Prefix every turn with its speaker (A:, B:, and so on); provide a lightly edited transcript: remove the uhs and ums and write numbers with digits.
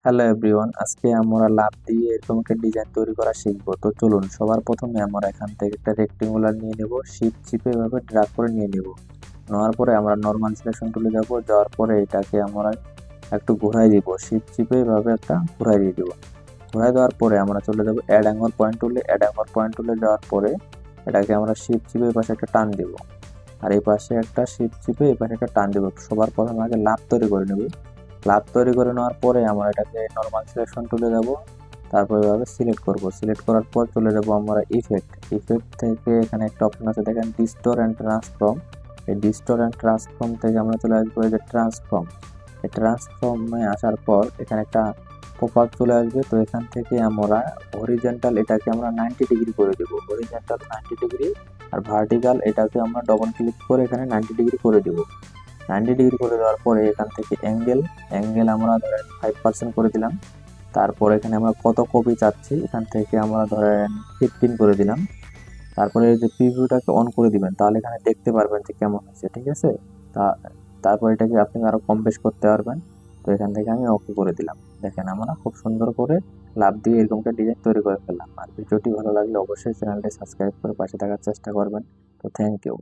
A: Hello everyone, আজকে আমরা লাভ দিয়ে এরকম একটা ডিজাইন তৈরি করা শিখবো। তো চলুন, সবার প্রথমে আমরা এখান থেকে একটা রেক্টেঙ্গুলার নিয়ে নেব, শিফট চিপে এভাবে ড্র্যাগ করে নিয়ে নেব। নেওয়ার পরে আমরা নর্মাল সিলেকশন টুলে যাব, যাওয়ার পরে এটাকে আমরা একটু ঘোরাই দিব, শিফট চিপে এভাবে একটা ঘোরাই দিয়ে দিব। ঘোরাই দেওয়ার পরে আমরা চলে যাব অ্যাড অ্যাঙ্গল পয়েন্ট টুলে। অ্যাড অ্যাঙ্গল পয়েন্ট টুলে যাওয়ার পরে এটাকে আমরা শিফট চিপে এই পাশে একটা টান দিব, আর এই পাশে একটা শিফট চিপে এই পাশে একটা টান দিব। সবার প্রথমে আগে লাভ তৈরি করে নেব। লাভ তৈরি করে নেওয়ার পরে আমরা এটাকে নর্মাল সিলেকশন টুলে যাব, তারপর এভাবে সিলেক্ট করব। সিলেক্ট করার পর চলে যাব আমরা ইফেক্ট। ইফেক্ট থেকে এখানে একটা অপশন আছে, দেখেন ডিস্টোর অ্যান্ড ট্রান্সফর্ম। এই ডিস্টোর অ্যান্ড ট্রান্সফর্ম থেকে আমরা চলে আসবো এই যে ট্রান্সফর্ম। এই ট্রান্সফর্মে আসার পর এখানে একটা পপ আপ চলে আসবে। তো এখান থেকে আমরা হরিজেন্টাল এটাকে আমরা 90 ডিগ্রি করে দেবো, হরিজেন্টাল 90 ডিগ্রি। আর ভার্টিক্যাল এটাকে আমরা ডবল ক্লিক করে এখানে 90 ডিগ্রি করে দেবো। 90 ডিগ্রি করে দেওয়ার পরে এখান থেকে অ্যাঙ্গেল অ্যাঙ্গেল আমরা ধরেন 5% করে দিলাম। তারপর এখানে আমরা কত কপি চাচ্ছি এখান থেকে আমরা ধরেন 15 করে দিলাম। তারপরে এই যে প্রিভিউটাকে অন করে দিবেন, তাহলে এখানে দেখতে পারবেন যে কেমন হয়েছে, ঠিক আছে। তা তারপর এটাকে আপনি আরো কম বেশ করতে পারবেন। তো এখান থেকে আমি ওকে করে দিলাম। দেখেন আমরা খুব সুন্দর করে লাভ দিয়ে এরকম একটা ডিজাইন তৈরি করে ফেললাম। আর ভিডিওটি ভালো লাগলে অবশ্যই চ্যানেলটি সাবস্ক্রাইব করে পাশে থাকার চেষ্টা করবেন। তো থ্যাংক ইউ।